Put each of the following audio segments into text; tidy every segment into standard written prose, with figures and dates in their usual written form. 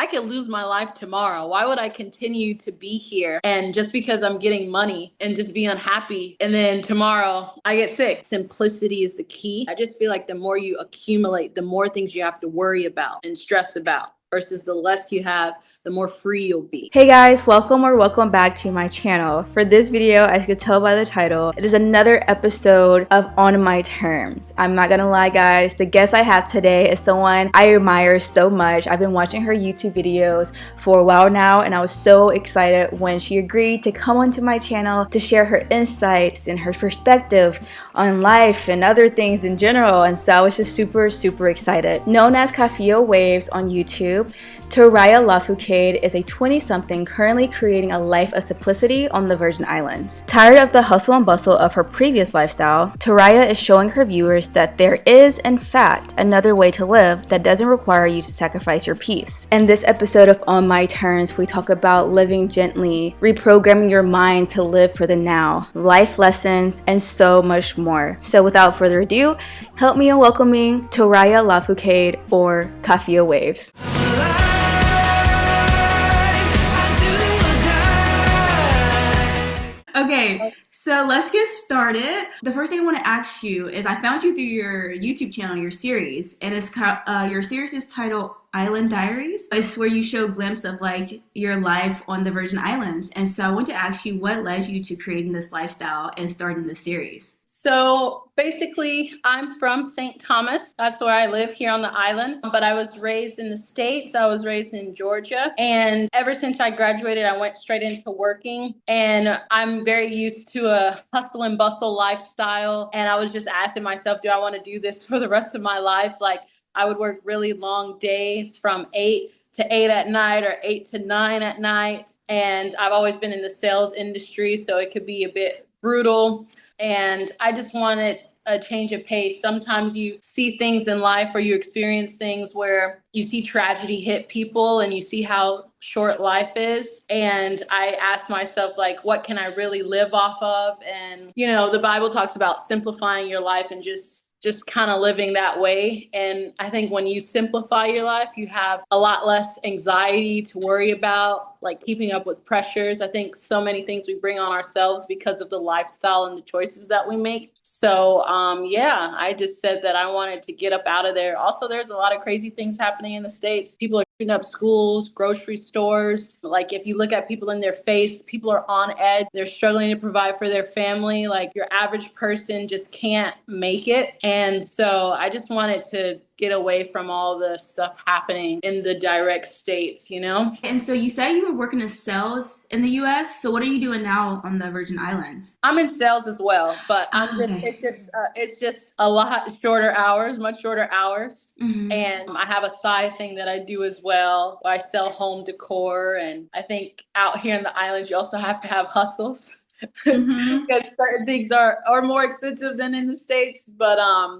I could lose my life tomorrow. Why would I continue to be here? And just because I'm getting money and just be unhappy, and then tomorrow I get sick. Simplicity is the key. I just feel like the more you accumulate, the more things you have to worry about and stress about, versus the less you have, the more free you'll be. Hey guys, welcome back to my channel. For this video, as you can tell by the title, it is another episode of On My Terms. I'm not gonna lie guys, the guest I have today is someone I admire so much. I've been watching her YouTube videos for a while now, and I was so excited when she agreed to come onto my channel to share her insights and her perspectives on life and other things in general, and so I was just super excited. Known as Kafio Waves on YouTube, Turiya is a 20-something currently creating a life of simplicity on the Virgin Islands. Tired of the hustle and bustle of her previous lifestyle, Turiya is showing her viewers that there is, in fact, another way to live that doesn't require you to sacrifice your peace. In this episode of On My Terms, we talk about living gently, reprogramming your mind to live for the now, life lessons, and so much more. So without further ado, help me in welcoming Turiya or Kafio Waves. Okay, so let's get started. The first thing I want to ask you is I found you through your YouTube channel, your series, and your series is titled Island Diaries. It's where you show a glimpse of like your life on the Virgin Islands. And so I want to ask you what led you to creating this lifestyle and starting this series. So basically, I'm from St. Thomas. That's where I live here on the island. But I was raised in the States. I was raised in Georgia. And ever since I graduated, I went straight into working. And I'm very used to a hustle and bustle lifestyle. And I was just asking myself, do I want to do this for the rest of my life? Like, I would work really long days from 8 to 8 at night or 8 to 9 at night. And I've always been in the sales industry, so it could be a bit brutal. And I just wanted a change of pace. Sometimes you see things in life or you experience things where you see tragedy hit people and you see how short life is. And I asked myself, like, what can I really live off of? And, you know, the Bible talks about simplifying your life and just kind of living that way. And I think when you simplify your life, you have a lot less anxiety to worry about, like keeping up with pressures. I think so many things we bring on ourselves because of the lifestyle and the choices that we make. So yeah, I just said that I wanted to get up out of there. Also, there's a lot of crazy things happening in the States. People are shooting up schools, grocery stores. Like if you look at people in their face, people are on edge. They're struggling to provide for their family. Like your average person just can't make it. And so I just wanted to get away from all the stuff happening in the direct states, you know? And so you said you were working in sales in the US. So what are you doing now on the Virgin Islands? I'm in sales as well, but it's just a lot shorter hours, much shorter hours. Mm-hmm. And I have a side thing that I do as well, where I sell home decor. And I think out here in the islands, you also have to have hustles. Mm-hmm. Because certain things are more expensive than in the States, but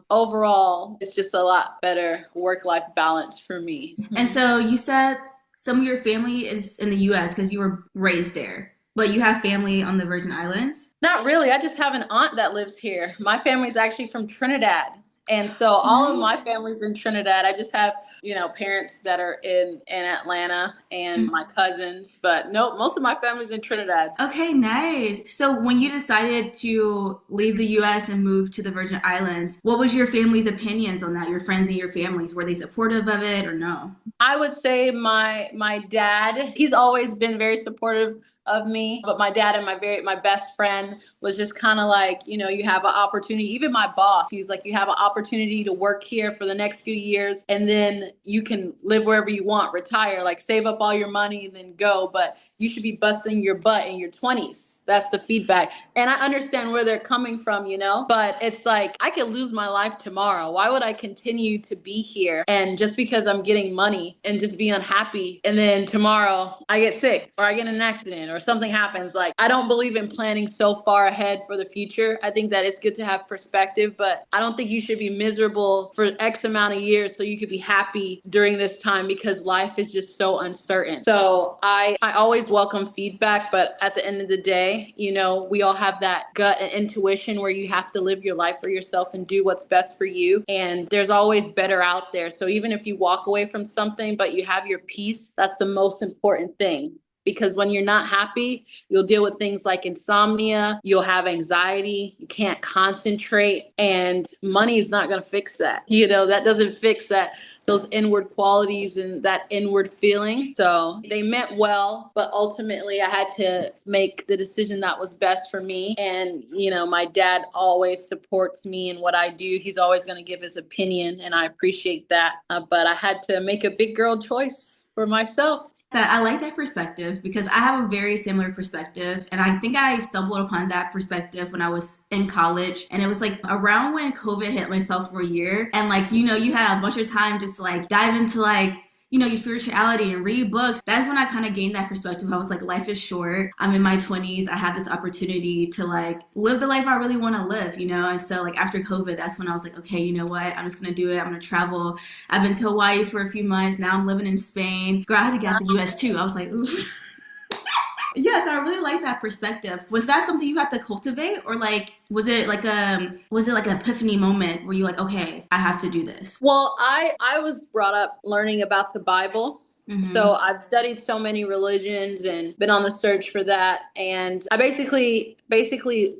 overall it's just a lot better work-life balance for me. And so you said some of your family is in the US because you were raised there, but you have family on the Virgin Islands? Not really. I just have an aunt that lives here. My family's actually from Trinidad. And so all of my family's in Trinidad. I just have, you know, parents that are in Atlanta and my cousins. But no, most of my family's in Trinidad. Okay, nice. So when you decided to leave the US and move to the Virgin Islands, what was your family's opinions on that? Your friends and your families, were they supportive of it or no? I would say my dad, he's always been very supportive of me, but my dad and my best friend was just kind of like, you know, you have an opportunity. Even my boss, he was like, you have an opportunity to work here for the next few years, and then you can live wherever you want, retire, like save up all your money and then go. But you should be busting your butt in your 20s. That's the feedback. And I understand where they're coming from, you know, but it's like, I could lose my life tomorrow. Why would I continue to be here? And just because I'm getting money and just be unhappy, and then tomorrow I get sick or I get in an accident or something happens. Like, I don't believe in planning so far ahead for the future. I think that it's good to have perspective, but I don't think you should be miserable for X amount of years so you could be happy during this time, because life is just so uncertain. So I always welcome feedback, but at the end of the day, you know, we all have that gut and intuition where you have to live your life for yourself and do what's best for you. And there's always better out there. So even if you walk away from something, but you have your peace, that's the most important thing. Because when you're not happy, you'll deal with things like insomnia, you'll have anxiety, you can't concentrate, and money is not going to fix that. You know, that doesn't fix that, those inward qualities and that inward feeling. So they meant well, but ultimately I had to make the decision that was best for me. And, you know, my dad always supports me in what I do. He's always going to give his opinion, and I appreciate that. But I had to make a big girl choice for myself. That I like that perspective because I have a very similar perspective, and I think I stumbled upon that perspective when I was in college, and it was like around when COVID hit my sophomore year, and like, you know, you had a bunch of time just to like dive into like, you know, your spirituality and read books. That's when I kind of gained that perspective. I was like, life is short. I'm in my 20s. I have this opportunity to like live the life I really want to live, you know? And so like after COVID, that's when I was like, okay, you know what? I'm just going to do it. I'm going to travel. I've been to Hawaii for a few months. Now I'm living in Spain. Girl, I had to get out the US too. I was like, ooh. Yes, I really like that perspective. Was that something you had to cultivate, or like was it like an epiphany moment where you like, okay, I have to do this? Well, I was brought up learning about the Bible. So I've studied so many religions and been on the search for that. And I basically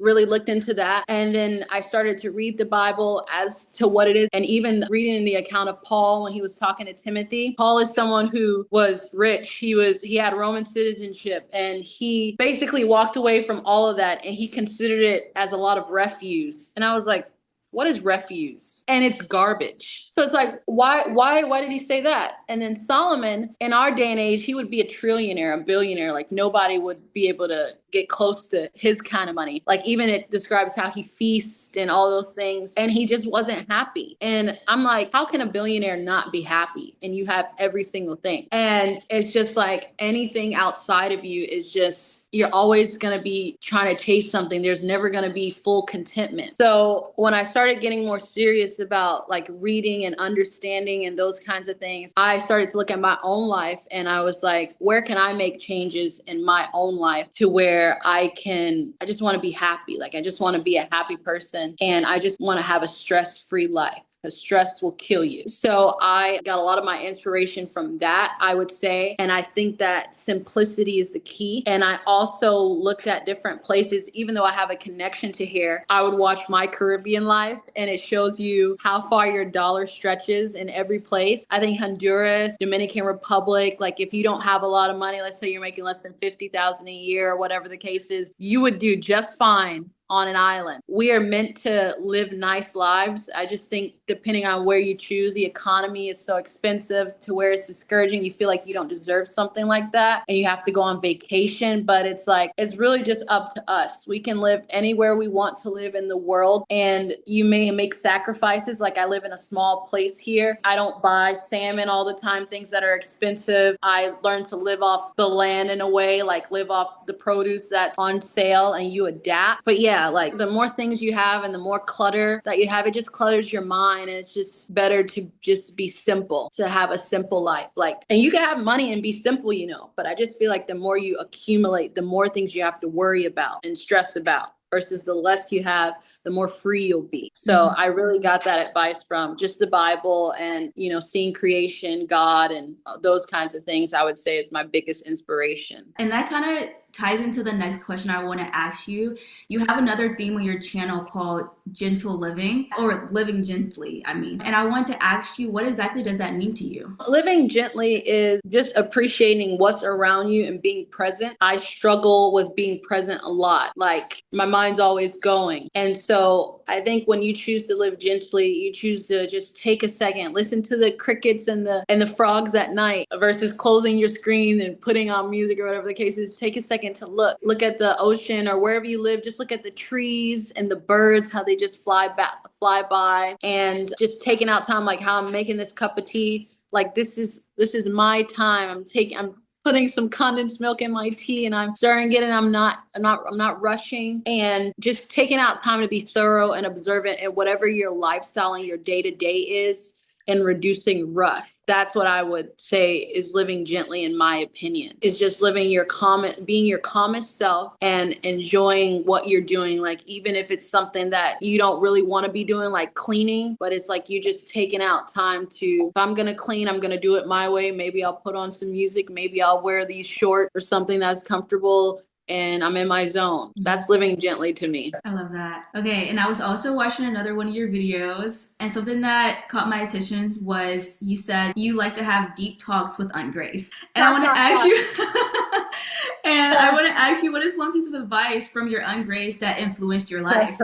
really looked into that. And then I started to read the Bible as to what it is. And even reading the account of Paul when he was talking to Timothy. Paul is someone who was rich. He had Roman citizenship, and he basically walked away from all of that, and he considered it as a lot of refuse. And I was like, what is refuse? And it's garbage. So it's like, why did he say that? And then Solomon, in our day and age, he would be a trillionaire, a billionaire. Like, nobody would be able to get close to his kind of money. Like, even it describes how he feasts and all those things. And he just wasn't happy. And I'm like, how can a billionaire not be happy? And you have every single thing. And it's just like anything outside of you is just, you're always going to be trying to chase something. There's never going to be full contentment. So when I started getting more serious about like reading and understanding and those kinds of things, I started to look at my own life, and I was like, where can I make changes in my own life to where I just want to be happy. Like, I just want to be a happy person, and I just want to have a stress-free life. Because stress will kill you. So I got a lot of my inspiration from that, I would say. And I think that simplicity is the key. And I also looked at different places. Even though I have a connection to here, I would watch My Caribbean Life, and it shows you how far your dollar stretches in every place. I think Honduras, Dominican Republic, like if you don't have a lot of money, let's say you're making less than $50,000 a year or whatever the case is, you would do just fine on an island. We are meant to live nice lives. I just think depending on where you choose, the economy is so expensive to where it's discouraging. You feel like you don't deserve something like that, and you have to go on vacation. But it's like, it's really just up to us. We can live anywhere we want to live in the world, and you may make sacrifices. Like, I live in a small place here. I don't buy salmon all the time, things that are expensive. I learned to live off the land in a way, like live off the produce that's on sale, and you adapt. But yeah, like the more things you have and the more clutter that you have, it just clutters your mind. And it's just better to just be simple, to have a simple life. Like, and you can have money and be simple, you know, but I just feel like the more you accumulate, the more things you have to worry about and stress about. Versus the less you have, the more free you'll be. So I really got that advice from just the Bible and, you know, seeing creation, God, and those kinds of things, I would say is my biggest inspiration. And that kind of ties into the next question I want to ask you. You have another theme on your channel called gentle living, or living gently, I mean. And I want to ask you, what exactly does that mean to you? Living gently is just appreciating what's around you and being present. I struggle with being present a lot. Like, my mind's always going. And so I think when you choose to live gently, you choose to just take a second, listen to the crickets and the frogs at night versus closing your screen and putting on music or whatever the case is. Take a second to look at the ocean or wherever you live. Just look at the trees and the birds, how they just fly by, and just taking out time, like how I'm making this cup of tea. Like, this is my time. I'm putting some condensed milk in my tea and I'm stirring it and I'm not rushing, and just taking out time to be thorough and observant in whatever your lifestyle and your day-to-day is, and reducing rush. That's what I would say is living gently, in my opinion. Is just living being your calmest self and enjoying what you're doing. Like, even if it's something that you don't really want to be doing, like cleaning, but it's like you just taking out time to, if I'm going to clean, I'm going to do it my way. Maybe I'll put on some music. Maybe I'll wear these shorts or something that's comfortable, and I'm in my zone. That's living gently to me. I love that. Okay, and I was also watching another one of your videos, and something that caught my attention was you said you like to have deep talks with Aunt Grace. And I want to ask you, what is one piece of advice from your Aunt Grace that influenced your life?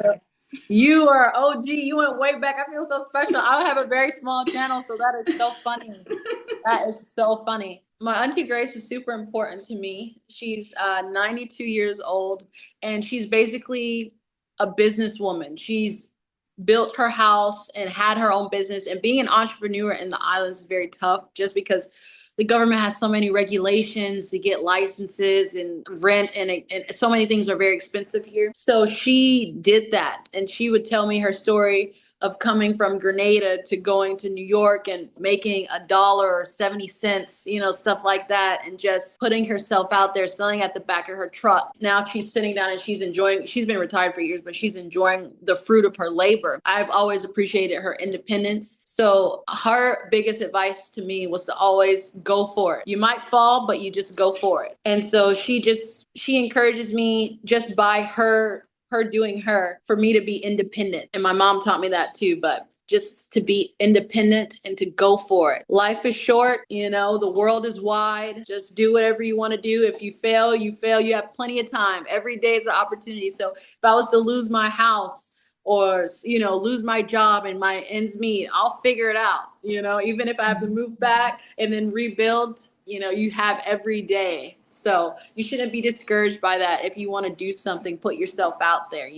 You are OG. You went way back. I feel so special. I have a very small channel, so that is so funny. That is so funny. My Auntie Grace is super important to me. She's 92 years old, and she's basically a businesswoman. She's built her house and had her own business. And being an entrepreneur in the islands is very tough, just because the government has so many regulations to get licenses and rent, and so many things are very expensive here. So she did that, and she would tell me her story of coming from Grenada to going to New York and making $1 or 70 cents, stuff like that, and just putting herself out there, selling at the back of her truck. Now she's sitting down and she's been retired for years, but she's enjoying the fruit of her labor. I've always appreciated her independence. So her biggest advice to me was to always go for it. You might fall, but you just go for it. And so she encourages me, just by her doing her, for me to be independent. And my mom taught me that too, but just to be independent and to go for it. Life is short, the world is wide. Just do whatever you want to do. If you fail, you fail. You have plenty of time. Every day is an opportunity. So if I was to lose my house or, lose my job and my ends meet, I'll figure it out. Even if I have to move back and then rebuild, you have every day. So you shouldn't be discouraged by that. If you want to do something, put yourself out there,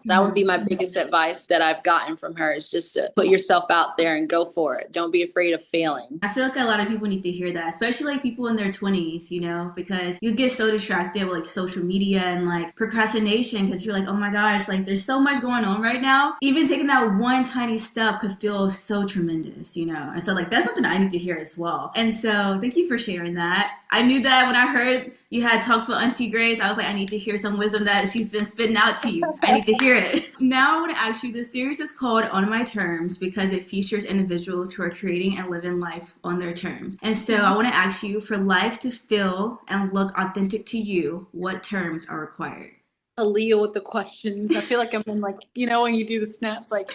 That would be my biggest advice that I've gotten from her, is just to put yourself out there and go for it. Don't be afraid of failing. I feel like a lot of people need to hear that, especially like people in their 20s, because you get so distracted with like social media and like procrastination, because you're like, oh my gosh, like there's so much going on right now. Even taking that one tiny step could feel so tremendous, And so like that's something I need to hear as well. And so thank you for sharing that. I knew that when I heard you had talks with Auntie Grace, I was like, I need to hear some wisdom that she's been spitting out to you. I need to hear it. Now I want to ask you, this series is called On My Terms because it features individuals who are creating and living life on their terms. And so I want to ask you, for life to feel and look authentic to you, what terms are required? Aaliyah with the questions. I feel like I'm in like, when you do the snaps, like,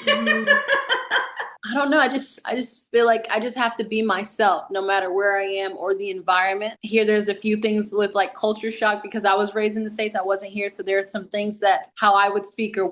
I don't know. I just feel like I just have to be myself, no matter where I am or the environment. Here, there's a few things with like culture shock, because I was raised in the States. I wasn't here. So there are some things that how I would speak or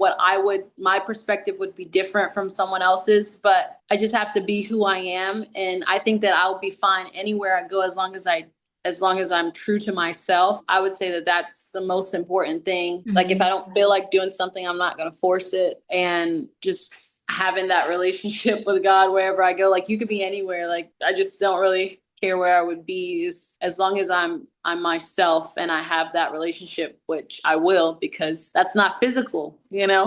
my perspective would be different from someone else's. But I just have to be who I am. And I think that I'll be fine anywhere I go, as long as I'm true to myself. I would say that that's the most important thing. Mm-hmm. Like if I don't feel like doing something, I'm not going to force it. And just having that relationship with God wherever I go. Like you could be anywhere. Like I just don't really care where I would be, just as long as I'm myself and I have that relationship, which I will, because that's not physical,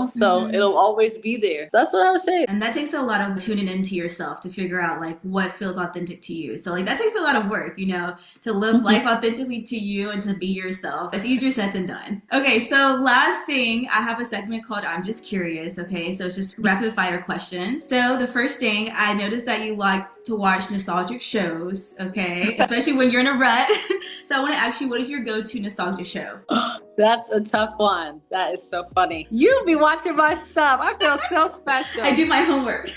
so it'll always be there. So that's what I would say. And that takes a lot of tuning into yourself to figure out like what feels authentic to you. So like that takes a lot of work, to live life authentically to you and to be yourself. It's easier said than done. Okay, so last thing, I have a segment called I'm Just Curious. Okay, so it's just rapid fire questions. So the first thing, I noticed that you like to watch nostalgic shows, okay, especially when you're in a rut. So I want to ask you, what is your go-to nostalgia show? That's a tough one. That is so funny. You be watching my stuff. I feel so special. I do my homework.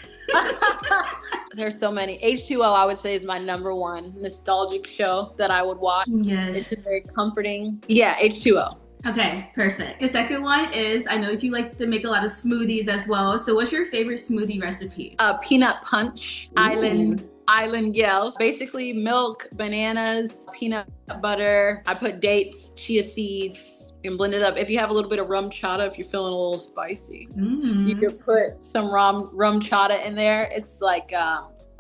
There's so many. H2O, I would say, is my number one nostalgic show that I would watch. Yes. It's just very comforting. Yeah, H2O. Okay, perfect. The second one is, I know you like to make a lot of smoothies as well. So what's your favorite smoothie recipe? Peanut punch. Ooh. Island Yell. Basically milk, bananas, peanut butter. I put dates, chia seeds, and blend it up. If you have a little bit of rum chata, if you're feeling a little spicy, you could put some rum chata in there. It's like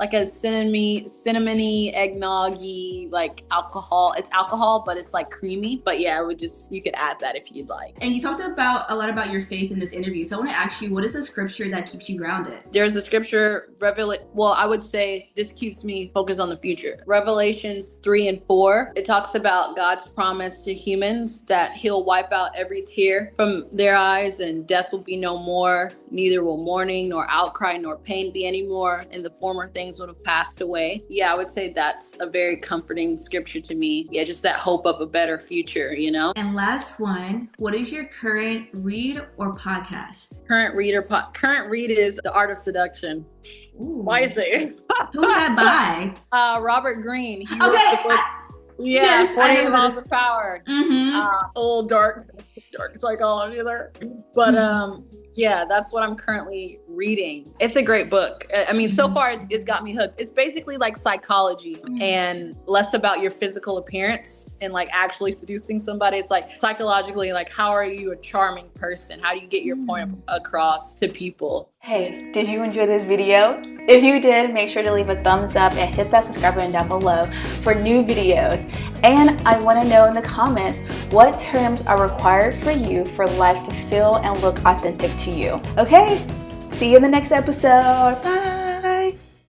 like a cinnamony, eggnoggy, like alcohol. It's alcohol, but it's like creamy. But yeah, you could add that if you'd like. And you talked about a lot about your faith in this interview. So I want to ask you, what is the scripture that keeps you grounded? There's a scripture, I would say this keeps me focused on the future. Revelations 3:4. It talks about God's promise to humans that he'll wipe out every tear from their eyes and death will be no more. Neither will mourning nor outcry nor pain be anymore, and the former things would have passed away. Yeah, I would say that's a very comforting scripture to me. Yeah, just that hope of a better future, you know? And last one, what is your current read or podcast? Current read is The Art of Seduction. Ooh. Spicy. Who's that by? Robert Greene. He Yes, 40 Laws of Power. Mm-hmm. Old dark psychology there. But yeah, that's what I'm currently reading. It's a great book. I mean, so far it's got me hooked. It's basically like psychology and less about your physical appearance and like actually seducing somebody. It's like psychologically, like how are you a charming person? How do you get your point across to people? Hey, did you enjoy this video? If you did, make sure to leave a thumbs up and hit that subscribe button down below for new videos. And I want to know in the comments what terms are required for you for life to feel and look authentic to you. Okay, see you in the next episode. Bye.